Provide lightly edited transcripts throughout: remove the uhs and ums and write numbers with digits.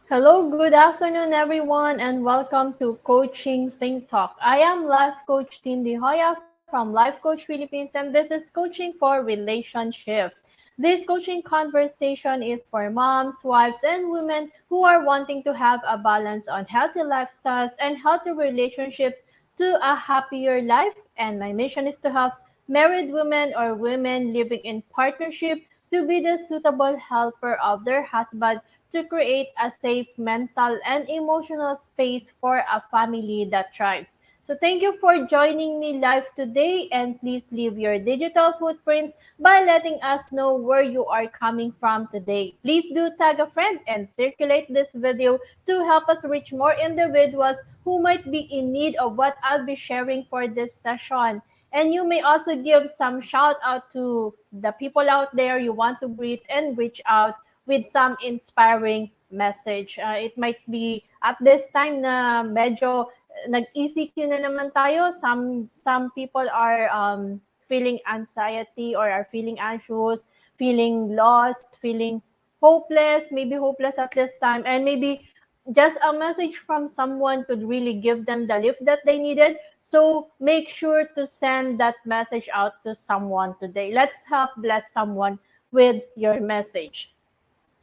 Hello, good afternoon, everyone, and welcome to Coaching Think Talk. I am Life Coach Tindy Hoya from Life Coach Philippines, and this is Coaching for Relationship. This coaching conversation is for moms, wives, and women who are wanting to have a balance on healthy lifestyles and healthy relationships to a happier life. And my mission is to help married women or women living in partnership to be the suitable helper of their husband to create a safe mental and emotional space for a family that thrives. So thank you for joining me live today, and please leave your digital footprints by letting us know where you are coming from today. Please do tag a friend and circulate this video to help us reach more individuals who might be in need of what I'll be sharing for this session. And you may also give some shout out to the people out there you want to greet and reach out with some inspiring message. It might be at this time na medyo nag-ECQ na naman tayo. Some people are feeling anxiety or are feeling anxious, feeling lost, feeling hopeless, maybe hopeless at this time, and maybe just a message from someone could really give them the lift that they needed. So make sure to send that message out to someone today. Let's help bless someone with your message.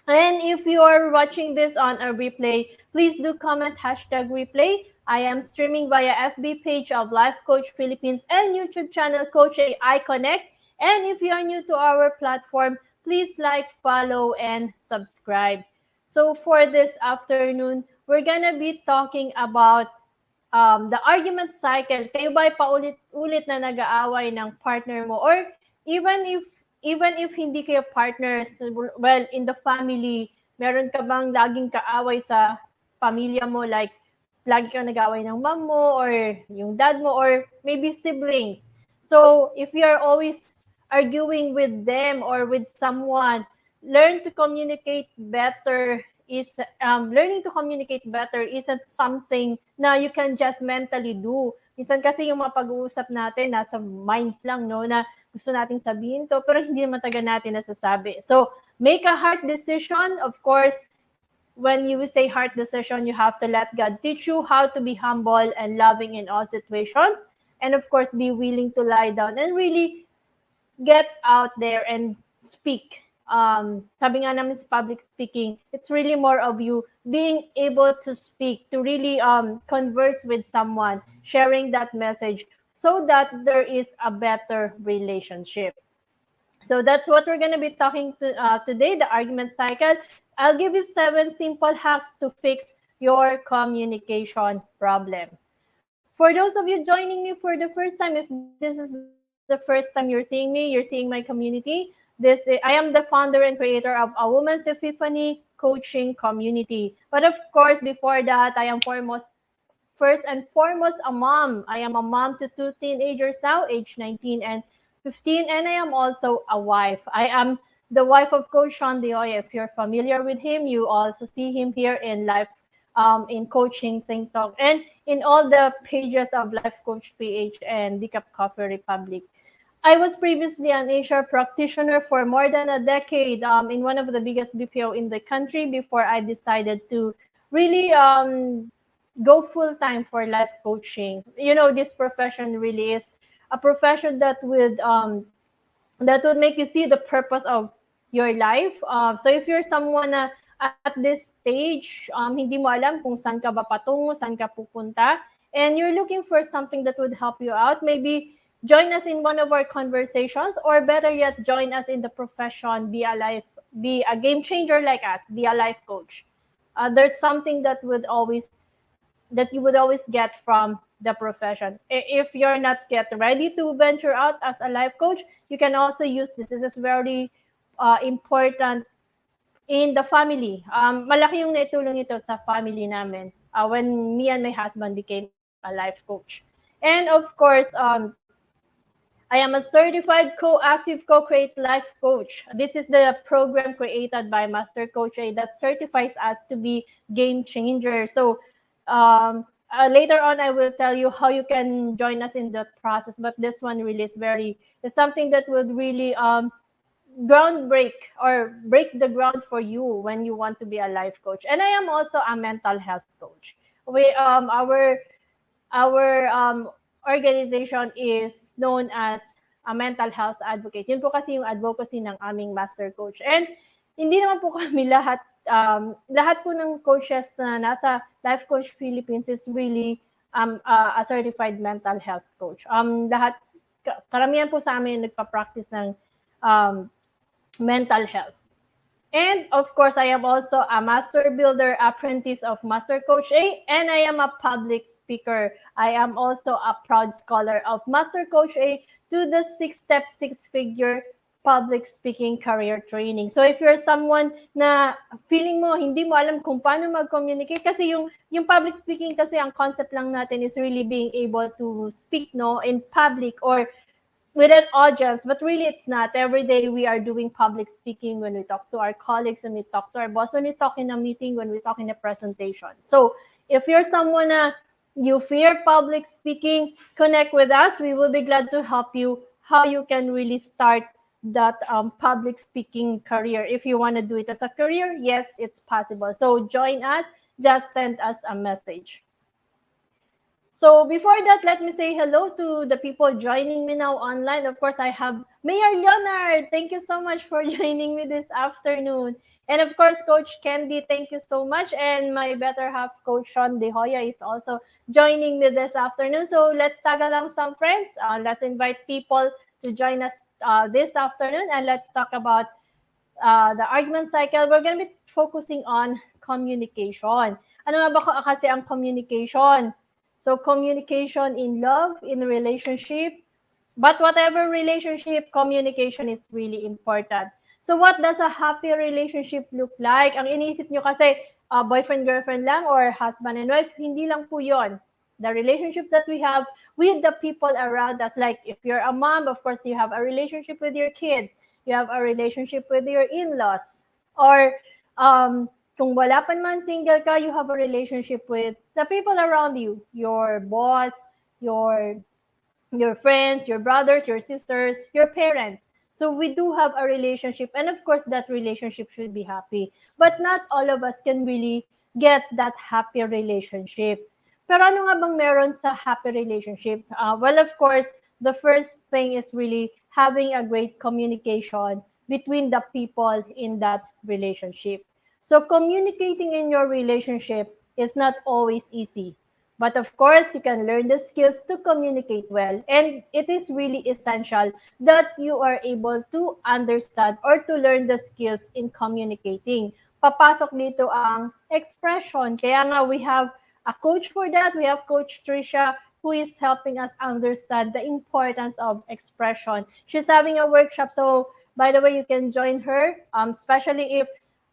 And if you are watching this on a replay, please do comment hashtag replay. I am streaming via FB page of Life Coach Philippines and YouTube channel Coach AI Connect. And if you are new to our platform, please like, follow, and subscribe. So for this afternoon, we're gonna be talking about the argument cycle. Kayo ba paulit-ulit na nag-aaway ng partner mo? Or even if hindi kayo partners, well, in the family, meron ka bang laging kaaway sa pamilya mo? Like, lagi kang nag-aaway ng mom mo or yung dad mo or maybe siblings. So, if you are always arguing with them or with someone, learn to communicate better is learning to communicate better isn't something na you can just mentally do. Minsan kasi yung mga pag-uusap natin, nasa minds lang, no, na gusto nating sabihin to, pero hindi naman taga natin nasasabi. So, make a hard decision. Of course, when you say hard decision, you have to let God teach you how to be humble and loving in all situations. And of course, be willing to lie down and really get out there and speak. Sabi nga namin sa public speaking, it's really more of you being able to speak, to really converse with someone, sharing that message so that there is a better relationship. So that's what we're going to be talking to today, the argument cycle. I'll give you 7 simple hacks to fix your communication problem. For those of you joining me for the first time, if this is the first time you're seeing me, you're seeing my community. I am the founder and creator of a Woman's Epiphany coaching community. But of course, before that, I am first and foremost a mom. I am a mom to two teenagers now, age 19 and 15, and I am also a wife. I am the wife of Coach Sean Dioy. If you're familiar with him, you also see him here in life, in Coaching Think Talk, and in all the pages of Life Coach PH and Decaf Coffee Republic. I was previously an HR practitioner for more than a decade in one of the biggest BPO in the country before I decided to really go full time for life coaching. You know, this profession really is a profession that would make you see the purpose of your life. So if you're someone na at this stage, hindi mo alam kung saan ka ba patungo, saan ka pupunta, and you're looking for something that would help you out, maybe join us in one of our conversations, or better yet, join us in the profession, be a game changer like us, be a life coach. There's something that you would always get from the profession. If you're not yet ready to venture out as a life coach, you can also use this. This is very important in the family. Malaki yung naitulong ito sa family namin when me and my husband became a life coach. And of course, I am a certified co-active co-create life coach. This is the program created by Master Coach A that certifies us to be game changers. So later on, I will tell you how you can join us in the process. But this one really is something that would really ground break or break the ground for you when you want to be a life coach. And I am also a mental health coach. We our organization is known as a mental health advocate. Yun po kasi yung advocacy ng aming master coach. And hindi naman po kami lahat po ng coaches na nasa Life Coach Philippines is really a certified mental health coach. Karamihan po sa amin nagpa-practice ng um, mental health. And of course, I am also a master builder apprentice of Master Coach A, and I am a public speaker. I am also a proud scholar of Master Coach A to the 6-step, 6-figure public speaking career training. So if you're someone na feeling mo, hindi mo alam kung paano mag-communicate, kasi yung public speaking kasi ang concept lang natin is really being able to speak no in public or with an audience, but really it's not. Every day we are doing public speaking when we talk to our colleagues, when we talk to our boss, when we talk in a meeting, when we talk in a presentation. So if you're someone you fear public speaking, connect with us. We will be glad to help you how you can really start that public speaking career. If you want to do it as a career, yes, it's possible. So join us. Just send us a message. So before that, let me say hello to the people joining me now online. Of course, I have Mayor Leonard. Thank you so much for joining me this afternoon. And of course, Coach Candy, thank you so much. And my better half, Coach Sean De Hoya, is also joining me this afternoon. So let's tag along some friends. Let's invite people to join us this afternoon. And let's talk about the argument cycle. We're going to be focusing on communication. Ano nga ba kasi ang communication? So communication in love, in relationship, but whatever relationship, communication is really important. So what does a happy relationship look like? Ang iniisip nyo kasi boyfriend-girlfriend lang or husband and wife, hindi lang po yun. The relationship that we have with the people around us, like if you're a mom, of course, you have a relationship with your kids. You have a relationship with your in-laws. Or kung wala pa naman single ka, you have a relationship with the people around you, your boss, your friends, your brothers, your sisters, your parents. So we do have a relationship, and of course that relationship should be happy. But not all of us can really get that happy relationship. Pero ano nga bang meron sa happy relationship? Well, of course, the first thing is really having a great communication between the people in that relationship. So communicating in your relationship is not always easy. But of course, you can learn the skills to communicate well. And it is really essential that you are able to understand or to learn the skills in communicating. Papasok dito ang expression. Kaya nga we have a coach for that. We have Coach Trisha who is helping us understand the importance of expression. She's having a workshop. So by the way, you can join her, especially if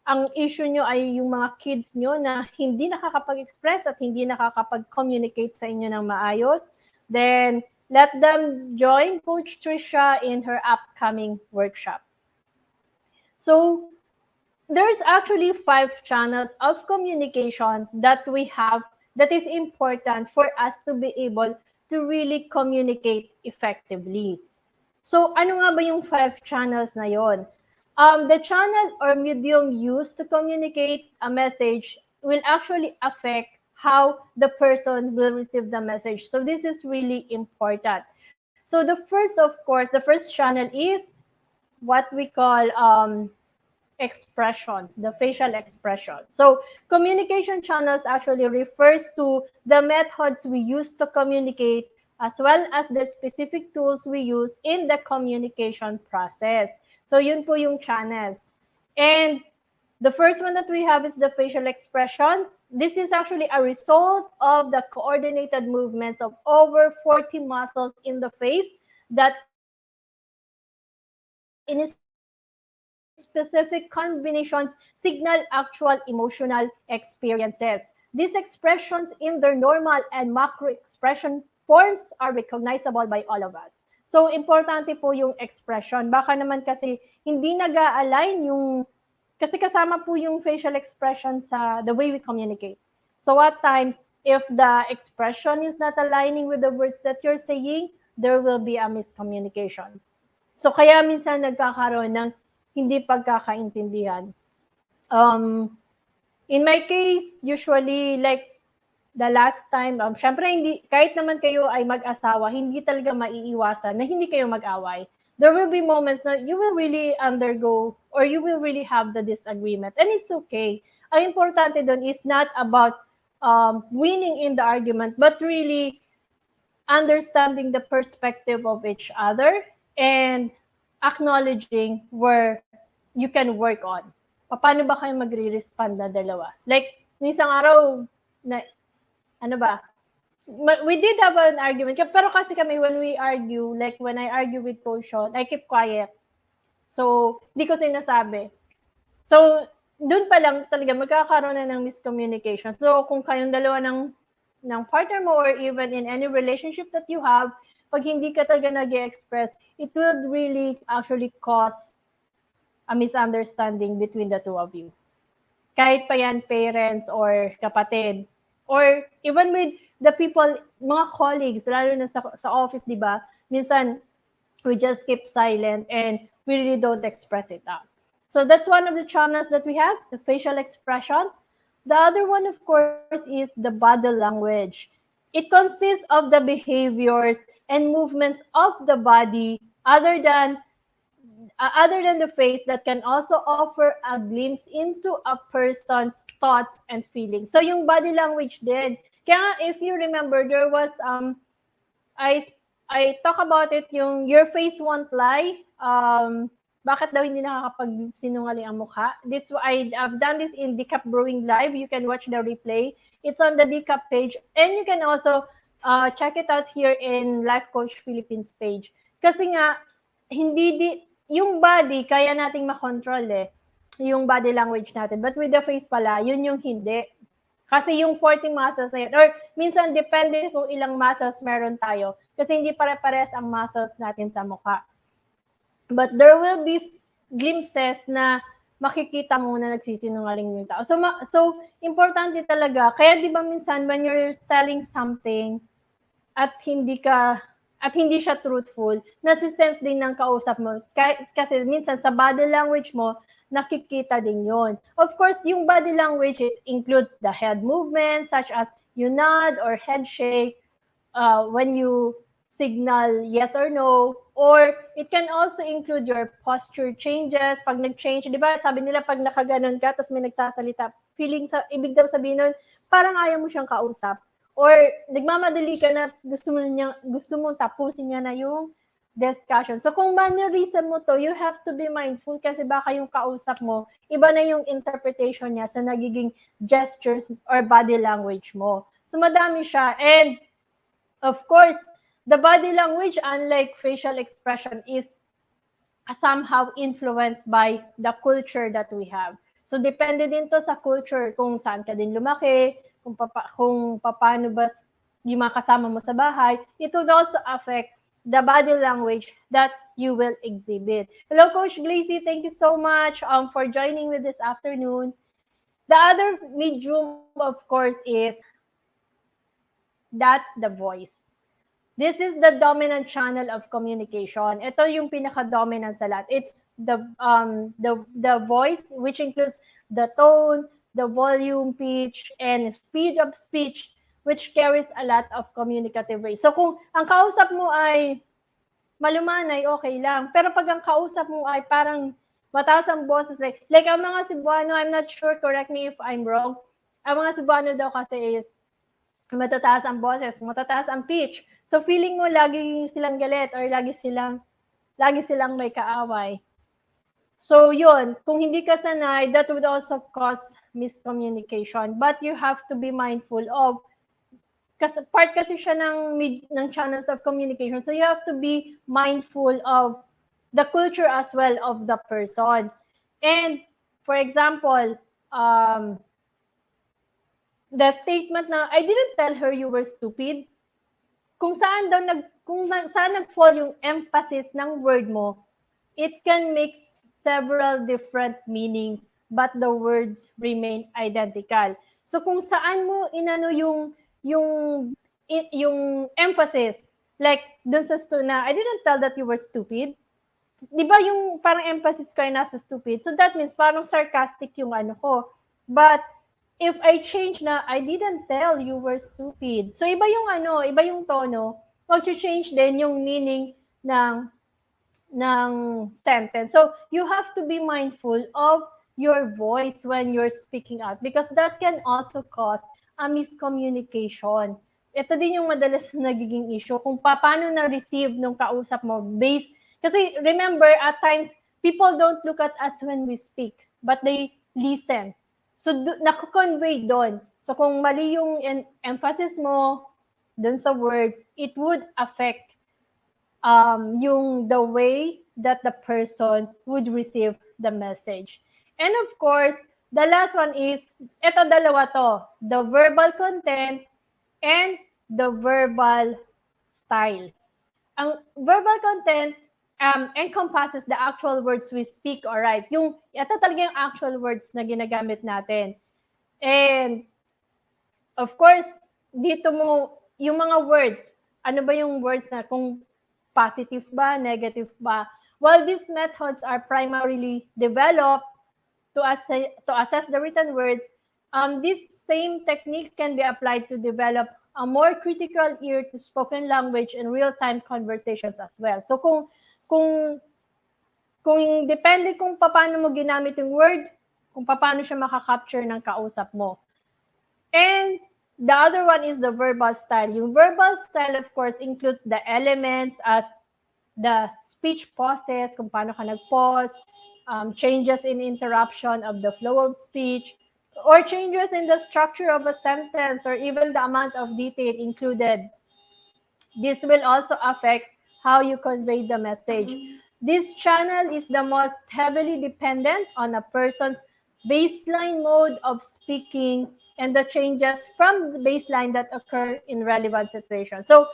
ang issue nyo ay yung mga kids nyo na hindi nakakapag-express at hindi nakakapag-communicate sa inyo ng maayos, then let them join Coach Trisha in her upcoming workshop. So there's actually 5 channels of communication that we have that is important for us to be able to really communicate effectively. So ano nga ba yung 5 channels na yon? The channel or medium used to communicate a message will actually affect how the person will receive the message. So this is really important. So the first, of course, the first channel is what we call expressions, the facial expression. So communication channels actually refers to the methods we use to communicate as well as the specific tools we use in the communication process. So yun po yung channels. And the first one that we have is the facial expression. This is actually a result of the coordinated movements of over 40 muscles in the face that in specific combinations signal actual emotional experiences. These expressions in their normal and macro expression forms are recognizable by all of us. So, importante po yung expression. Baka naman kasi hindi nag-a-align yung, kasi kasama po yung facial expression sa the way we communicate. So, at times, if the expression is not aligning with the words that you're saying, there will be a miscommunication. So, kaya minsan nagkakaroon ng hindi pagkakaintindihan. In my case, usually like the last time, syempre hindi, kahit naman kayo ay mag-asawa, hindi talaga maiiwasan na hindi kayo mag-away. There will be moments na you will really undergo or you will really have the disagreement. And it's okay. Ang importante doon is not about winning in the argument, but really understanding the perspective of each other and acknowledging where you can work on. Paano ba kayo magre-respond na dalawa? Like, minsan araw, na, ano ba, we did have an argument. Pero kasi kami, when we argue, like when I argue with Coach Sean, I keep quiet. So, di ko sinasabi. So, dun pa lang talaga magkakaroon na ng miscommunication. So, kung kayong dalawa ng partner mo or even in any relationship that you have, pag hindi ka talaga nag-express, it will really actually cause a misunderstanding between the two of you. Kahit pa yan parents or kapatid. Or even with the people, mga colleagues, lalo na sa office, di ba? Minsan, we just keep silent and we really don't express it out. So that's one of the channels that we have, the facial expression. The other one, of course, is the body language. It consists of the behaviors and movements of the body other than the face that can also offer a glimpse into a person's thoughts and feelings. So yung body language din. Kaya if you remember, there was I I talk about it yung your face won't lie. Bakit daw hindi nakakapagsinungaling ang mukha? I've done this in Decap Brewing Live. You can watch the replay. It's on the Decap page. And you can also check it out here in Life Coach Philippines page. Kasi nga, yung body, kaya nating makontrol yung body language natin. But with the face pala, yun yung hindi. Kasi yung 40 muscles na yun, or minsan depende kung ilang muscles meron tayo. Kasi hindi pare-pares ang muscles natin sa mukha. But there will be glimpses na makikita mo na nagsisinungaling yung tao. So importante talaga. Kaya di ba minsan when you're telling something at hindi siya truthful, nasi-sense din ng kausap mo. Kasi minsan sa body language mo, nakikita din yon. Of course, yung body language, it includes the head movements such as you nod or head shake when you signal yes or no, or it can also include your posture changes. Pag nag-change, di ba, sabi nila pag nakaganon ka, tapos may nagsasalita, ibig daw sabihin nun, parang ayaw mo siyang kausap. Or nagmamadali ka na gusto mong tapusin niya na yung discussion. So kung mannerism mo to, you have to be mindful kasi baka yung kausap mo, iba na yung interpretation niya sa nagiging gestures or body language mo. So madami siya. And of course, the body language, unlike facial expression, is somehow influenced by the culture that we have. So depende din to sa culture kung saan ka din lumaki, kung paano ba yung mga kasama mo sa bahay. It would also affect the body language that you will exhibit. Hello, Coach Glacy. Thank you so much for joining me this afternoon. The other medium, of course, is that's the voice. This is the dominant channel of communication. Ito yung pinaka-dominant sa lahat. It's the voice, which includes the tone, the volume, pitch, and speed of speech, which carries a lot of communicative weight. So kung ang kausap mo ay malumanay, okay lang. Pero pag ang kausap mo ay parang mataas ang boses, like ang mga Cebuano, I'm not sure, correct me if I'm wrong, ang mga Cebuano daw kasi is matataas ang boses, matataas ang pitch. So feeling mo lagi silang galit or lagi silang may kaaway. So yun, kung hindi ka sanay, that would also cause miscommunication. But you have to be mindful of, kasi part kasi siya ng channels of communication. So you have to be mindful of the culture as well of the person. And for example, the statement na, I didn't tell her you were stupid. Kung saan nag-fall yung emphasis ng word mo, it can make several different meanings, but the words remain identical. So kung saan mo inano yung emphasis, like dun sa na, I didn't tell that you were stupid. di ba yung parang emphasis ko ay nasa stupid? So that means parang sarcastic yung ano ko. But if I change na, I didn't tell you were stupid. So iba yung ano, iba yung tono. Mag-change din yung meaning ng ng sentence. So you have to be mindful of your voice when you're speaking out because that can also cause a miscommunication. Ito din yung madalas na nagiging issue kung paano na-receive nung kausap mo based kasi remember at times people don't look at us when we speak but they listen. So nako-convey doon. So kung mali yung emphasis mo doon sa words, it would affect yung the way that the person would receive the message. And of course, the last one is, ito dalawa to, the verbal content and the verbal style. Ang verbal content encompasses the actual words we speak or write. Ito talaga yung actual words na ginagamit natin. And of course, dito mo, yung mga words, ano ba yung words na kung positive ba, negative ba? While these methods are primarily developed to assess the written words, these same techniques can be applied to develop a more critical ear to spoken language and real-time conversations as well. So kung kung depende kung paano mo ginamit yung word, kung paano siya makaka-capture ng kausap mo. And the other one is the verbal style. Yung verbal style, of course, includes the elements as the speech pauses, kung paano ka nag-pause, changes in interruption of the flow of speech, or changes in the structure of a sentence, or even the amount of detail included. This will also affect how you convey the message. This channel is the most heavily dependent on a person's baseline mode of speaking and the changes from the baseline that occur in relevant situations. So,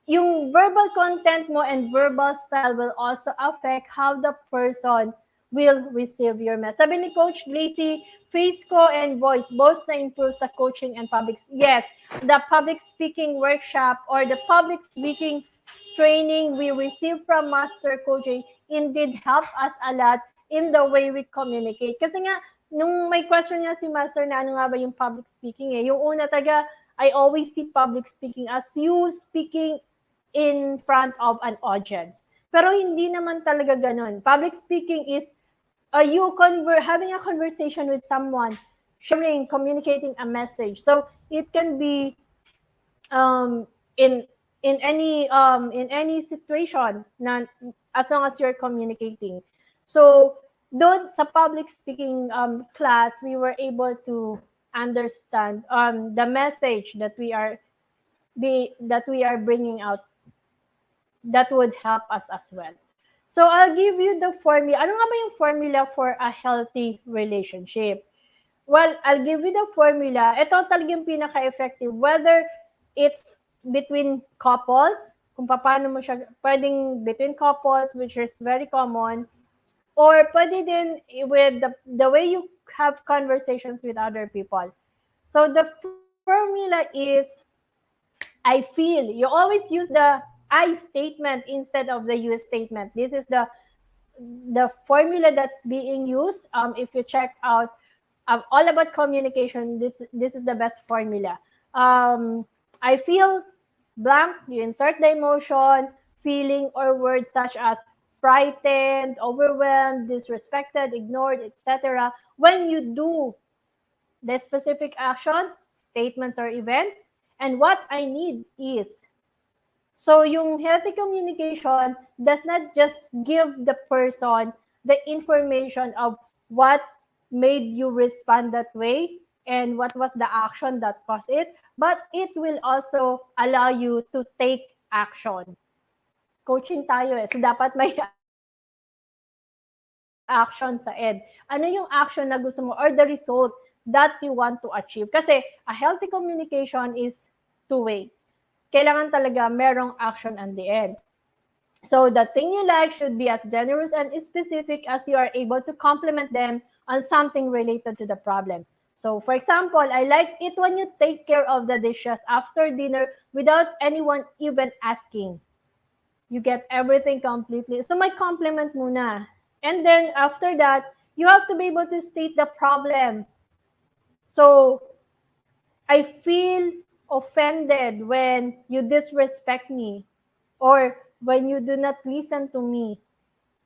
yung verbal content mo and verbal style will also affect how the person will receive your message. Sabi ni Coach Glacy, face ko and voice both na improve sa coaching and public. Yes, the public speaking workshop or the public speaking training we receive from Master Coach indeed help us a lot in the way we communicate. Kasi nga, nung may question nga si Master na ano nga ba yung public speaking yung una I always see public speaking as you speaking in front of an audience. Pero hindi naman talaga ganun. Public speaking is you having a conversation with someone, sharing, communicating a message. So it can be um, in in any situation na as long as you're communicating. So doon sa public speaking class, we were able to understand the message that we are bringing out that would help us as well. So I'll give you the formula. Ano nga ba yung formula for a healthy relationship? Well, I'll give you the formula. Ito talagang pinaka-effective. Whether it's between couples, kung paano mo siya, pwedeng between couples, which is very common, or pwede din with the way you have conversations with other people. So the formula is, I feel. You always use the I statement instead of the you statement. This is the formula that's being used. If you check out all about communication, this is the best formula. I feel blank. You insert the emotion, feeling, or words such as frightened, overwhelmed, disrespected, ignored, etc. When you do the specific action, statements, or event, and what I need is. So yung healthy communication does not just give the person the information of what made you respond that way and what was the action that caused it, but it will also allow you to take action. Coaching tayo so dapat may action sa end. Ano yung action na gusto mo or the result that you want to achieve? Kasi a healthy communication is two-way. Kailangan talaga merong action at the end. So the thing you like should be as generous and specific as you are able to compliment them on something related to the problem. So for example, I like it when you take care of the dishes after dinner without anyone even asking. You get everything completely. So may compliment muna. And then after that, you have to be able to state the problem. So I feel offended when you disrespect me or when you do not listen to me.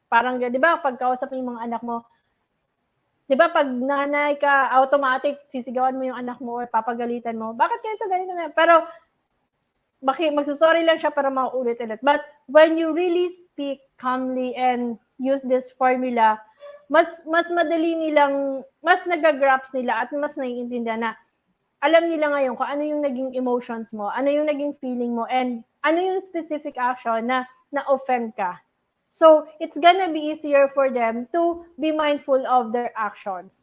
Parang, di ba, pag kausap mo yung mga anak mo, di ba, pag nanay ka, automatic, sisigawan mo yung anak mo or papagalitan mo. Bakit ganito na? Pero, magsusorry lang siya para maulit ulit. But, when you really speak calmly and use this formula, mas madali nilang, mas nagagrasp nila at mas naiintindihan na alam nila ngayon kung ano yung naging emotions mo, ano yung naging feeling mo, and ano yung specific action na na-offend ka. So, it's gonna be easier for them to be mindful of their actions.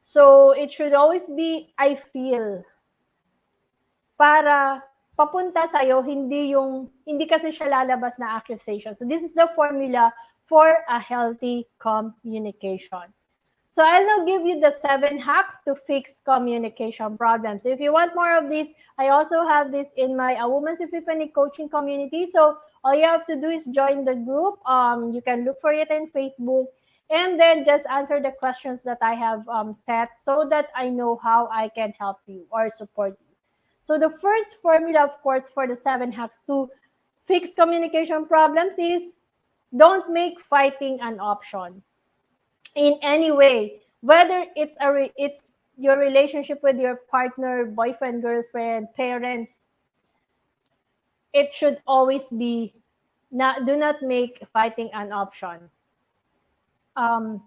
So, it should always be, I feel, para papunta sa'yo, hindi kasi siya lalabas na accusation. So, this is the formula for a healthy communication. So I'll now give you the 7 hacks to fix communication problems. If you want more of this, I also have this in my Women's Epiphany coaching community. So all you have to do is join the group. You can look for it in Facebook and then just answer the questions that I have set so that I know how I can help you or support you. So the first formula, of course, for the 7 hacks to fix communication problems is don't make fighting an option in any way, whether it's your relationship with your partner, boyfriend, girlfriend, parents. It should always be do not make fighting an option. Um,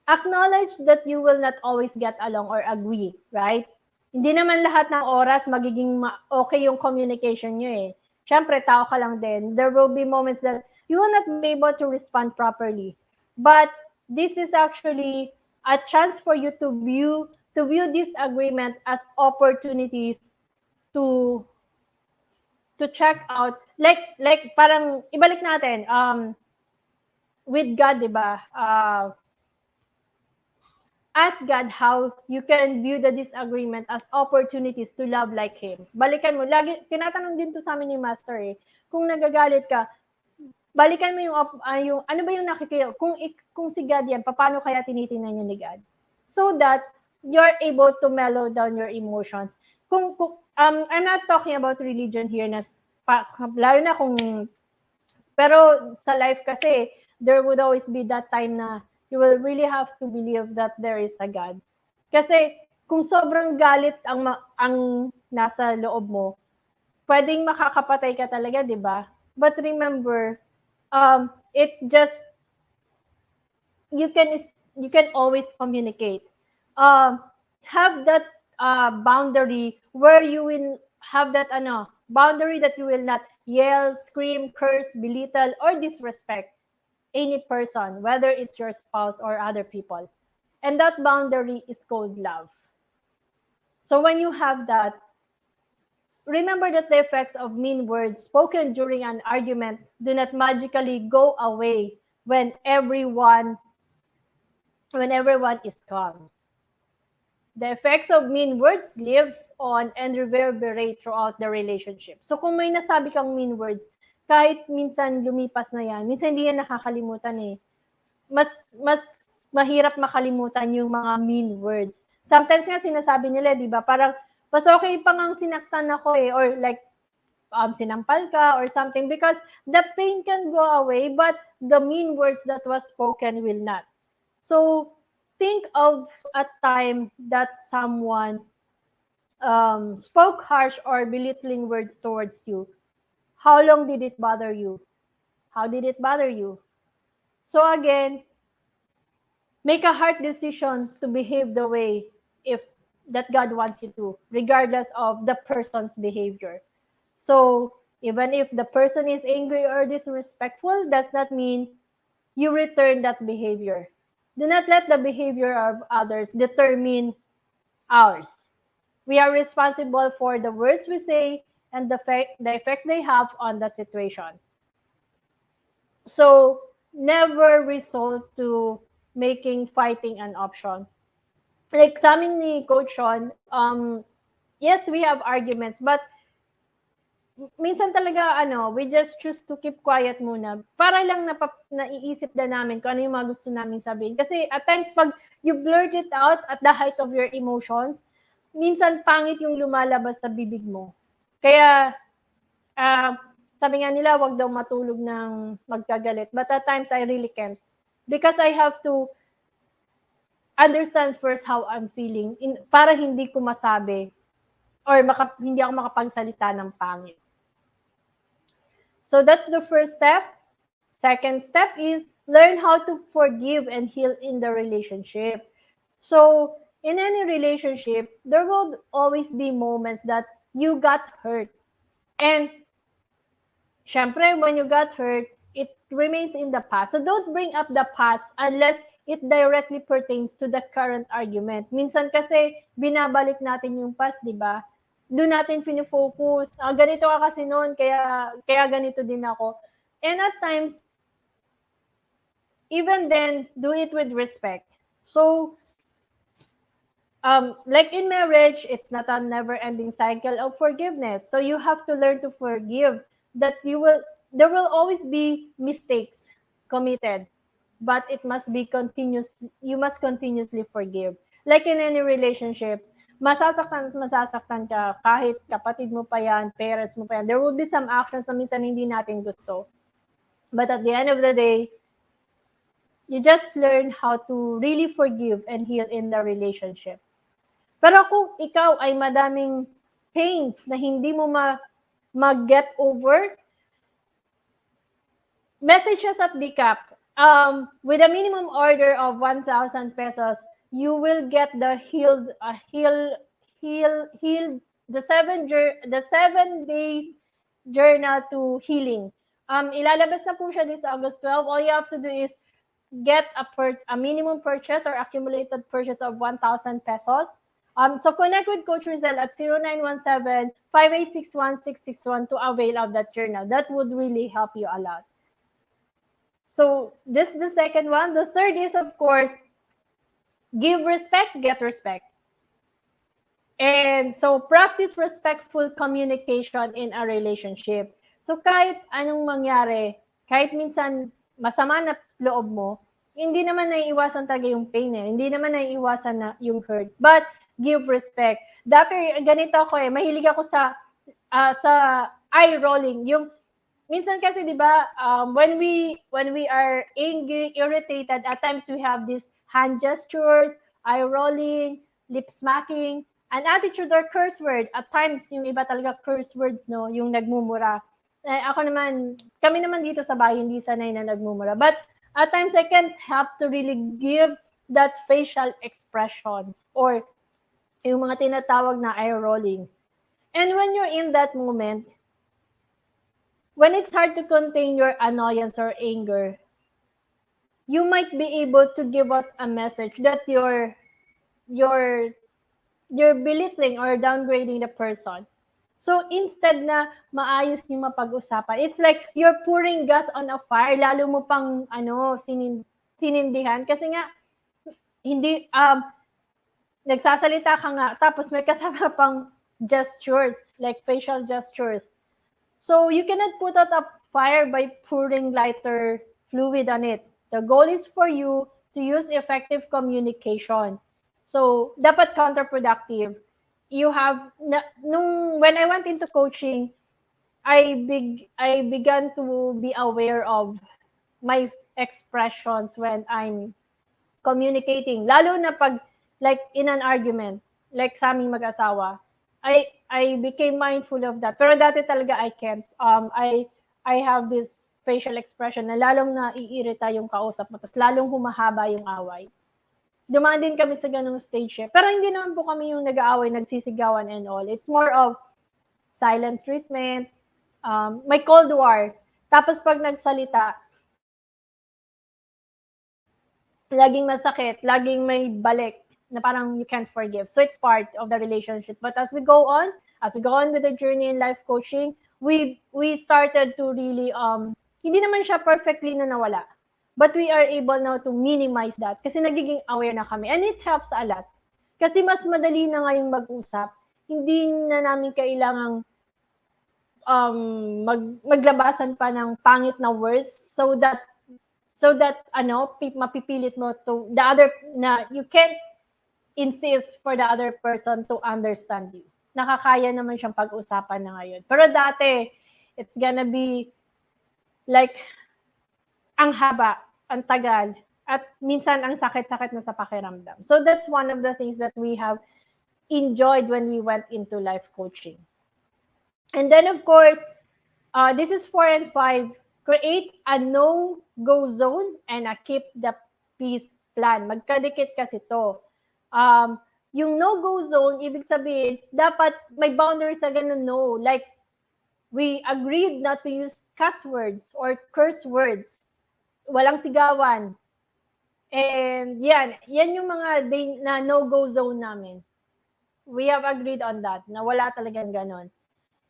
Acknowledge that you will not always get along or agree, right? Hindi naman lahat ng oras magiging okay yung communication nyo eh. Siyempre, tao ka lang din. There will be moments that you will not be able to respond properly. But this is actually a chance for you to view this agreement as opportunities to check out, like parang ibalik natin with God, 'di ba? Ask God how you can view the disagreement as opportunities to love like Him. Balikan mo. Lagi, tinatanong din to sa amin ni Master eh. Kung nagagalit ka, balikan mo yung ano ba yung nakikita? Kung si God yan, paano kaya tinitingnan niya ni God? So that you're able to mellow down your emotions. I'm not talking about religion here, lalo na pero sa life kasi, there would always be that time na you will really have to believe that there is a God. Kasi kung sobrang galit ang nasa loob mo, pwedeng makakapatay ka talaga, di ba? But remember, it's just you can always communicate. Have that boundary where you will have that boundary that you will not yell, scream, curse, belittle, or disrespect any person, whether it's your spouse or other people. And that boundary is called love. So when you have that, remember that the effects of mean words spoken during an argument do not magically go away when everyone is calm. The effects of mean words live on and reverberate throughout the relationship. So kung may nasabi kang mean words, kahit minsan lumipas na yan, minsan hindi yan nakakalimutan eh. Mas mahirap makalimutan yung mga mean words. Sometimes nga sinasabi nila, di ba, parang mas okay pa ngang sinaktan ako eh, or like, sinampal ka or something, because the pain can go away, but the mean words that was spoken will not. So, think of a time that someone spoke harsh or belittling words towards you. How long did it bother you? How did it bother you? So again, make a hard decision to behave the way that God wants you to, regardless of the person's behavior. So even if the person is angry or disrespectful, does not mean you return that behavior. Do not let the behavior of others determine ours. We are responsible for the words we say and the effects they have on the situation. So never resort to making fighting an option. Like sa amin ni Coach Sean, yes, we have arguments, but minsan talaga we just choose to keep quiet muna para lang naiisip na namin kung ano yung mga gusto namin sabihin. Kasi at times pag you blurt it out at the height of your emotions, minsan pangit yung lumalabas sa bibig mo. Kaya sabi nga nila wag daw matulog ng magkagalit. But at times I really can't. Because I have to understand first how I'm feeling para hindi ko masabi or hindi ako makapagsalita ng pangit. So that's the first step. Second step is learn how to forgive and heal in the relationship. So in any relationship, there will always be moments that you got hurt. And syempre, when you got hurt, it remains in the past. So don't bring up the past unless it directly pertains to the current argument. Minsan kasi binabalik natin yung past, di ba? Doon natin pinifocus. Ganito ka kasi noon, kaya ganito din ako. And at times, even then, do it with respect. So, like in marriage, it's not a never-ending cycle of forgiveness. So you have to learn to forgive. There will always be mistakes committed, but it must be continuous. You must continuously forgive. Like in any relationships, masasaktan ka kahit kapatid mo pa yan, parents mo pa yan. There will be some actions na minsan hindi natin gusto. But at the end of the day, you just learn how to really forgive and heal in the relationship. Pero kung ikaw ay madaming pains na hindi mo mag-get over, message us at DCAP. With a minimum order of 1,000 pesos, you will get the healed, the 7 days journal to healing. Ilalabas na po siya this August 12. All you have to do is get a minimum purchase or accumulated purchase of 1,000 pesos. So connect with Coach Rizal at 0917-5861-661 to avail of that journal. That would really help you a lot. So this is the second one. The third is, of course, give respect, get respect. And so practice respectful communication in a relationship. So kahit anong mangyari, kahit minsan masama na loob mo, hindi naman naiiwasan talaga yung pain eh. Hindi naman naiiwasan na yung hurt. But give respect. Dati ganito ako mahilig ako sa eye rolling. Yung minsan kasi 'di ba, when we are angry, irritated, at times we have these hand gestures, eye rolling, lip smacking, an attitude or curse word. At times yung iba talaga curse words, no, yung nagmumura. Kami naman dito sa bahay hindi sanay na nagmumura. But at times I can't help to really give that facial expressions or yung mga tinatawag na eye rolling. And when you're in that moment, when it's hard to contain your annoyance or anger, you might be able to give out a message that you're belittling or downgrading the person. So instead na maayos yung mapag-usapan, it's like you're pouring gas on a fire, lalo mo pang sinindihan kasi nga hindi nagsasalita ka nga tapos may kasama pang gestures, like facial gestures. So you cannot put out a fire by pouring lighter fluid on it. The goal is for you to use effective communication. So dapat counterproductive. When I went into coaching, I began to be aware of my expressions when I'm communicating. Lalo na pag like in an argument, like sa aming mag-asawa, I became mindful of that. Pero dati talaga I can't. I have this facial expression na lalong naiirita yung kausap mo, tapos lalong humahaba yung away. Dumaan din kami sa ganung stage. Pero hindi naman po kami yung nag-aaway, nagsisigawan and all. It's more of silent treatment, may cold war. Tapos pag nagsalita, laging masakit, laging may balik na parang you can't forgive. So it's part of the relationship. But as we go on with the journey in life coaching, we started to really, hindi naman siya perfectly na nawala. But we are able now to minimize that kasi nagiging aware na kami. And it helps a lot. Kasi mas madali na ngayong mag-usap. Hindi na namin kailangang maglabasan pa ng pangit na words so that mapipilit mo to the other na you can't insist for the other person to understand you. Nakakaya naman siyang pag-usapan na ngayon. Pero dati, it's gonna be like ang haba, ang tagal, at minsan ang sakit-sakit na sa pakiramdam. So that's one of the things that we have enjoyed when we went into life coaching. And then of course, this is 4 and 5. Create a no-go zone and a keep the peace plan. Magkadikit kasi to. Yung no-go zone, ibig sabihin, dapat may boundaries na ganun, no. Like, we agreed not to use cuss words or curse words. Walang sigawan. And yan yung mga na no-go zone namin. We have agreed on that, na wala talagang ganon.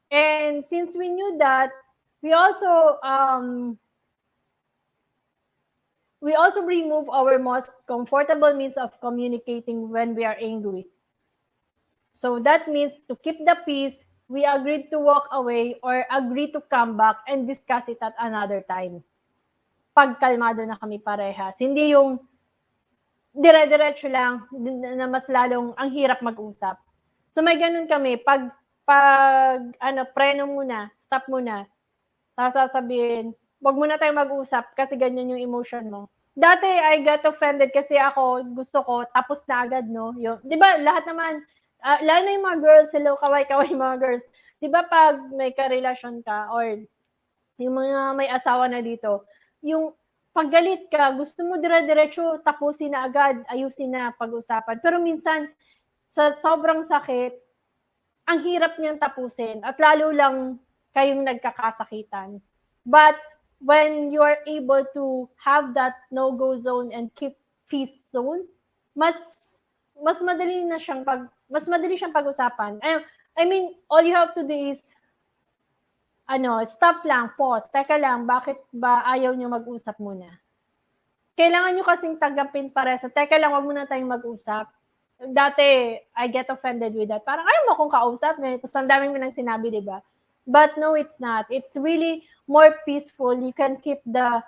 And since we knew that, we also remove our most comfortable means of communicating when we are angry. So that means to keep the peace, we agreed to walk away or agree to come back and discuss it at another time. Pag kalmado na kami parehas. Hindi yung dire-diretso lang na mas lalong ang hirap mag-usap. So may ganun kami. Pag preno muna, stop muna. Tapos sasabihin, wag muna tayo mag-usap kasi ganyan yung emotion mo. Dati, I got offended kasi ako, gusto ko, tapos na agad, no? Yung, di ba, lahat naman, lalo na yung mga girls, hello, kaway-kaway mga girls. Di ba, pag may karelasyon ka, or yung mga may asawa na dito, yung paggalit ka, gusto mo dire-diretso, tapusin na agad, ayusin na pag-usapan. Pero minsan, sa sobrang sakit, ang hirap niyang tapusin at lalo lang kayong nagkakasakitan. But when you are able to have that no-go zone and keep peace zone, mas madali siyang pag-usapan. I mean, all you have to do is stop lang, pause. Teka lang, bakit ba ayaw niyo mag-usap muna? Kailangan niyo kasing tanggapin pareho. Teka lang, wag muna tayong mag-usap. Dati, I get offended with that. Parang, ayaw mo akong kausap. Tapos ang dami mo nang sinabi, di ba? But no, it's not. It's really more peaceful. You can keep the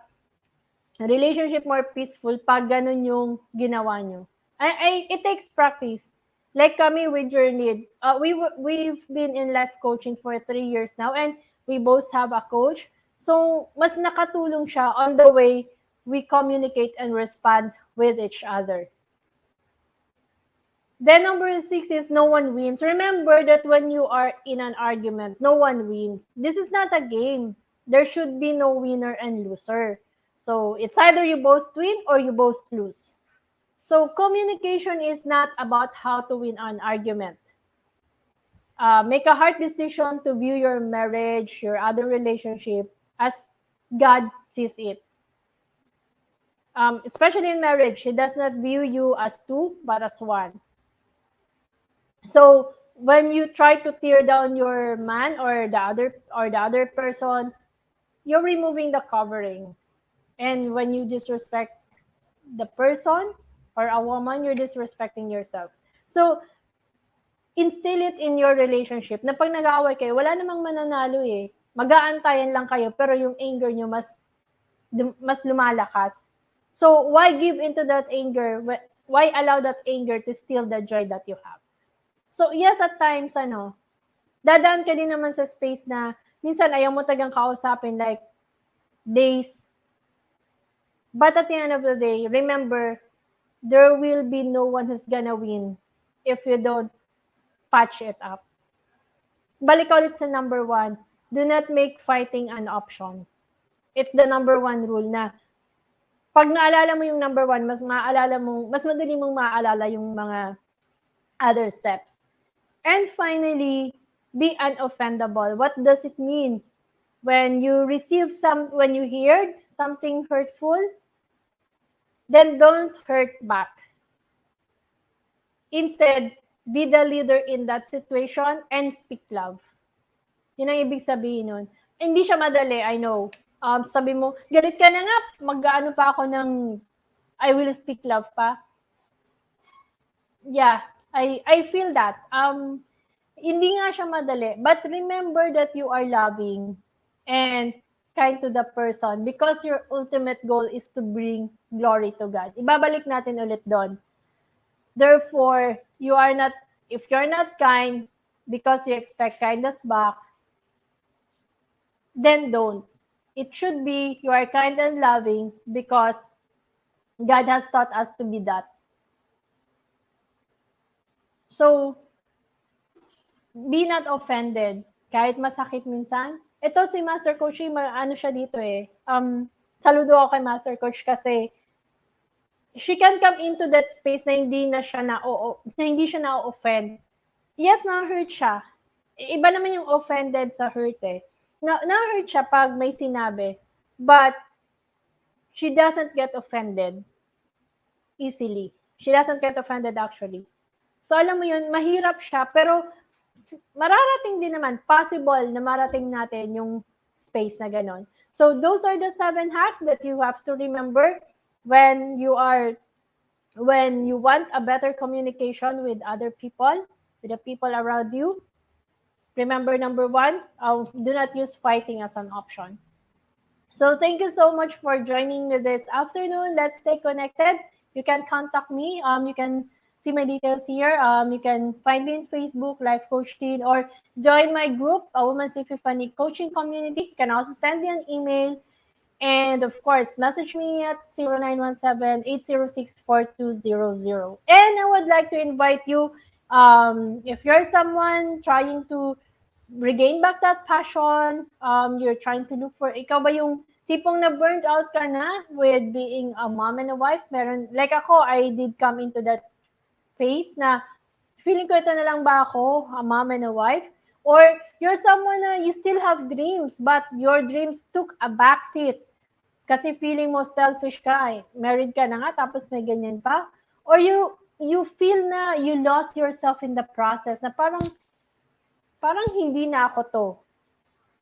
relationship more peaceful pag ganun yung ginawa nyo. It takes practice. Like kami, we journeyed. We've been in life coaching for 3 years now and we both have a coach. So, mas nakatulong siya on the way we communicate and respond with each other. Then number 6 is no one wins. Remember that when you are in an argument, no one wins. This is not a game. There should be no winner and loser. So it's either you both win or you both lose. So communication is not about how to win an argument. Make a hard decision to view your marriage, your other relationship as God sees it. Especially in marriage, He does not view you as two, but as one. So when you try to tear down your man or the other person, you're removing the covering. And when you disrespect the person or a woman, you're disrespecting yourself. So instill it in your relationship na pag nag-aaway kayo, wala namang mananalo eh. Mag-aantayan lang kayo pero yung anger nyo mas lumalakas. So why give into that anger? Why allow that anger to steal the joy that you have? So, yes, at times, dadaan ka din naman sa space na minsan ayaw mo tagang kausapin like days. But at the end of the day, remember, there will be no one who's gonna win if you don't patch it up. Balik ulit sa number 1, do not make fighting an option. It's the number 1 rule na pag naalala mo yung number 1, mas madali mong maaalala yung mga other steps. And finally, be unoffendable. What does it mean? When you heard something hurtful, then don't hurt back. Instead, be the leader in that situation and speak love. Yun ang ibig sabihin nun. Hindi siya madali, I know. Sabi mo, galit ka na nga, mag-ano pa ako ng I will speak love pa. Yeah, I feel that. Hindi nga siya madali. But remember that you are loving and kind to the person because your ultimate goal is to bring glory to God. Ibabalik natin ulit doon. Therefore, you are not, if you're not kind because you expect kindness back, then don't. It should be you are kind and loving because God has taught us to be that. So, be not offended. Kahit masakit minsan. Ito si Master Coach, ano siya dito eh. Saludo ako kay Master Coach kasi she can come into that space na hindi siya na-offend. Yes, na-hurt siya. Iba naman yung offended sa hurt eh. Na-hurt siya pag may sinabi. But she doesn't get offended easily. She doesn't get offended actually. So alam mo yun, mahirap siya pero mararating din naman, possible na marating natin yung space na ganon. So those are the 7 hacks that you have to remember when you want a better communication with other people, with the people around you. Remember number 1, do not use fighting as an option. So thank you so much for joining me this afternoon. Let's stay connected. You can contact me. You can see my details here. You can find me in Facebook, Life Coach Teen, or join my group, a Women's Epiphany Coaching Community. You can also send me an email. And of course, message me at 0917-806-4200. And I would like to invite you, if you're someone trying to regain back that passion, you're trying to look for, ikaw ba yung tipong na burnt out ka na with being a mom and a wife? Meron, like ako, I did come into that phase na feeling ko ito na lang ba ako, a mom and a wife? Or you're someone na you still have dreams, but your dreams took a backseat kasi feeling mo selfish ka eh. Married ka na nga, tapos may ganyan pa. Or you feel na you lost yourself in the process, na parang hindi na ako to.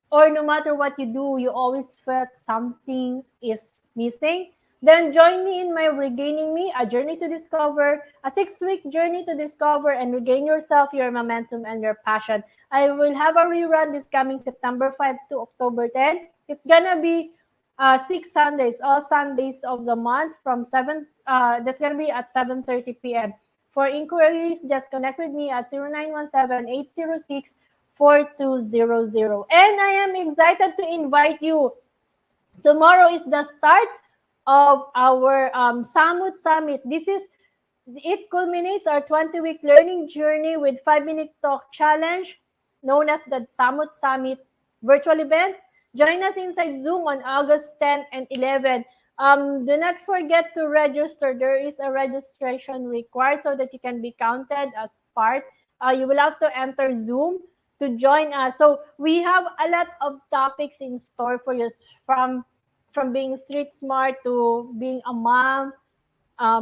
Or no matter what you do, you always felt something is missing. Then join me in my Regaining Me, a journey to discover, a 6-week journey to discover and regain yourself, your momentum, and your passion. I will have a rerun this coming September 5 to October 10. It's gonna be 6 Sundays, all Sundays of the month from 7, that's gonna be at 7:30 p.m. For inquiries, just connect with me at 0917-806-4200. And I am excited to invite you. Tomorrow is the start of our Samut Summit. It culminates our 20-week learning journey with 5-minute talk challenge known as the Samut Summit virtual event. Join us inside Zoom on August 10 and 11. Do not forget to register. There is a registration required so that you can be counted as part. You will have to enter Zoom to join us. So we have a lot of topics in store for you, from being street smart to being a mom,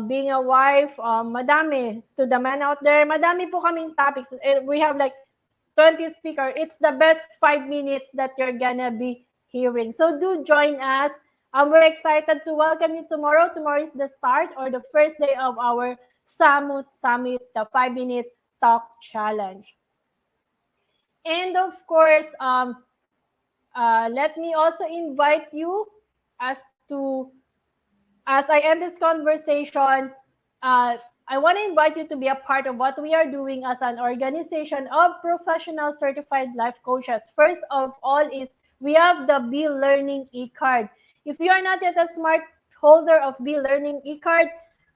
being a wife, madami. To the men out there, madami po kaming topics. We have like 20 speakers. It's the best 5 minutes that you're gonna be hearing. So do join us. We're excited to welcome you tomorrow. Tomorrow is the start or the first day of our Samut Summit, the 5-minute talk challenge. And of course, let me also invite you as I end this conversation, I want to invite you to be a part of what we are doing as an organization of professional certified life coaches. First of all is we have the Be Learning e-card. If you are not yet a smart holder of Be Learning e-card,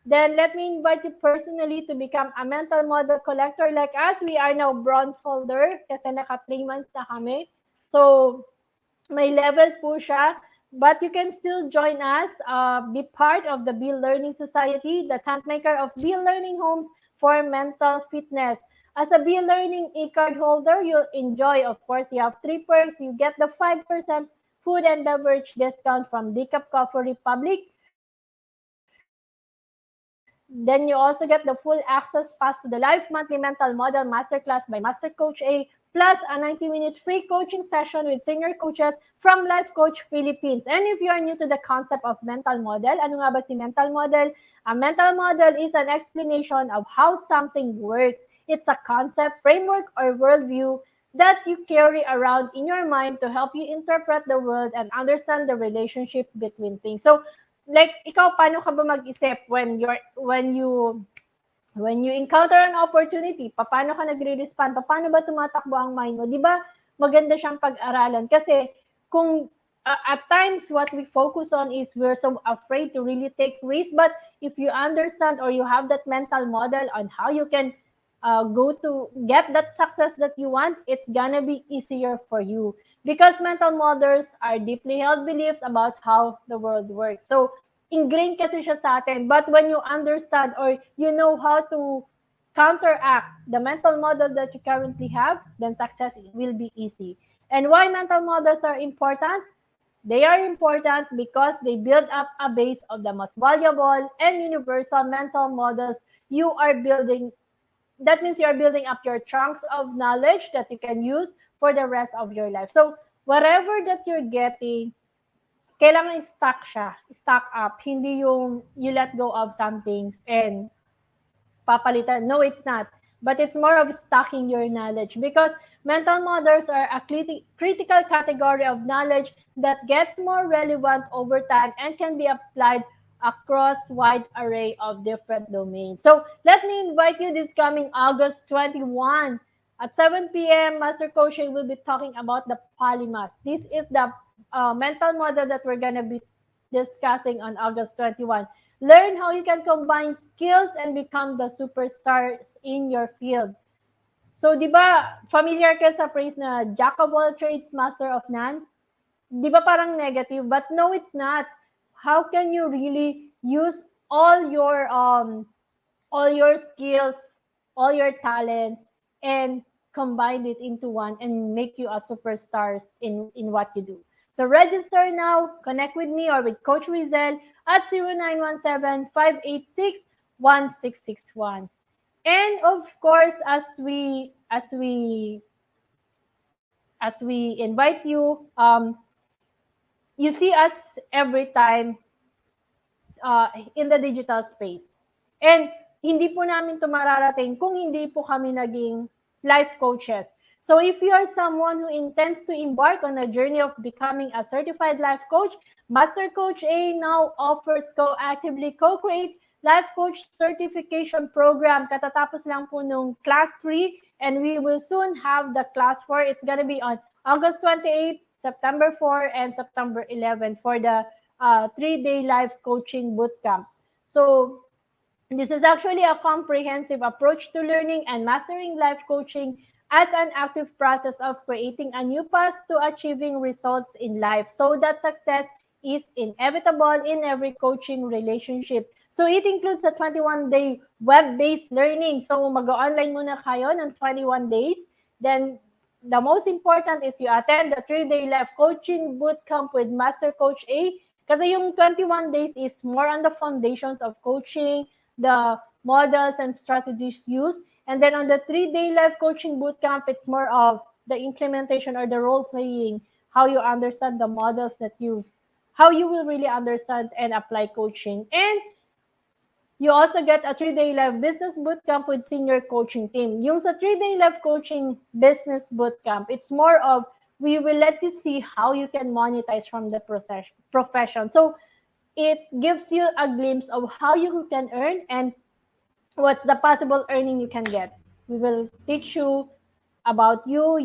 then let me invite you personally to become a mental model collector like us. We are now bronze holder kasi naka 3 months na kami. So, may level po siya. But you can still join us, be part of the Be Learning Society, the tent maker of Be Learning Homes for Mental Fitness. As a Be Learning e-card holder, you'll enjoy, of course, you have 3 perks. You get the 5% food and beverage discount from Decaf Coffee Republic. Then you also get the full access pass to the live monthly mental model masterclass by Master Coach A, plus a 90-minute free coaching session with senior coaches from Life Coach Philippines. And if you are new to the concept of mental model, ano nga ba si mental model? A mental model is an explanation of how something works. It's a concept, framework, or worldview that you carry around in your mind to help you interpret the world and understand the relationships between things. So, like, ikaw, paano ka ba mag-isip when you encounter an opportunity, paano ka nagre-respond? Paano ba tumatakbo ang mind mo? Di ba maganda siyang pag-aralan? Kasi kung at times what we focus on is we're so afraid to really take risks. But if you understand or you have that mental model on how you can go to get that success that you want, it's gonna be easier for you. Because mental models are deeply held beliefs about how the world works. So, ingrained kasi siya sa atin. But when you understand or you know how to counteract the mental model that you currently have, then success will be easy. And why mental models are important? They are important because they build up a base of the most valuable and universal mental models you are building. That means you're building up your chunks of knowledge that you can use for the rest of your life. So whatever that you're getting, kailangan stock siya, stock up. Hindi yung you let go of some things and papalitan. No, it's not. But it's more of stocking your knowledge because mental models are a critical category of knowledge that gets more relevant over time and can be applied across wide array of different domains. So let me invite you this coming August 21 at 7 p.m. Master Coaching will be talking about the polymath. This is the mental model that we're going to be discussing on August 21. Learn how you can combine skills and become the superstars in your field. So, di ba, familiar ka sa phrase na jack of all trades, master of none? Di ba parang negative? But no, it's not. How can you really use all your skills, all your talents, and combine it into one and make you a superstar in what you do. So register now, connect with me or with Coach Rizel at 0917-586-1661. And of course, as we invite you, you see us every time in the digital space. And hindi po namin ito mararating kung hindi po kami naging life coaches. So if you are someone who intends to embark on a journey of becoming a certified life coach, Master Coach A now offers co-actively co-create life coach certification program. Katatapos lang po nung class 3 and we will soon have the class 4. It's gonna be on August 28, September 4, and September 11 for the 3-day life coaching bootcamp. So this is actually a comprehensive approach to learning and mastering life coaching as an active process of creating a new path to achieving results in life so that success is inevitable in every coaching relationship. So it includes a 21-day web-based learning. So mag-online muna kayo ng 21 days. Then the most important is you attend the 3-day life coaching bootcamp with Master Coach A. Kasi yung 21 days is more on the foundations of coaching, the models and strategies used. And then on the 3-day live coaching bootcamp, it's more of the implementation or the role playing, how you understand the models how you will really understand and apply coaching. And you also get a 3-day live business bootcamp with senior coaching team. Yung sa 3-day live coaching business bootcamp, it's more of we will let you see how you can monetize from the profession. So it gives you a glimpse of how you can earn and what's the possible earning you can get. We will teach you about your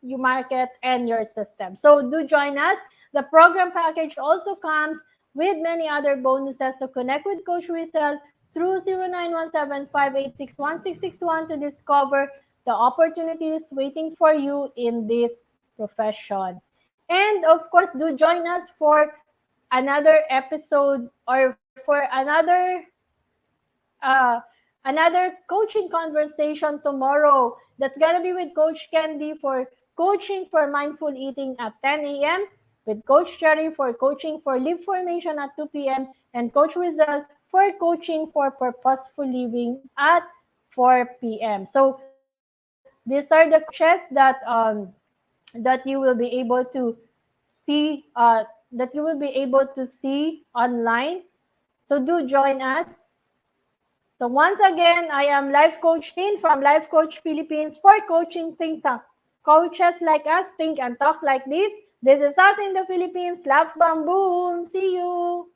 market and your system. So do join us. The program package also comes with many other bonuses. So connect with Coach Rizal through 0917-586-1661 to discover the opportunities waiting for you in this profession. And of course, do join us for another episode or for another coaching conversation tomorrow. That's gonna be with Coach Candy for coaching for mindful eating at 10 a.m. with Coach Jerry for coaching for leaf formation at 2 p.m. and Coach Rizal for coaching for purposeful living at 4 p.m. So these are the coaches that you will be able to see online. So do join us. So once again, I am Life Coach Tin from Life Coach Philippines for Coaching Think Tank. Coaches like us think and talk like this. This is us in the Philippines. Love bomb boom. See you.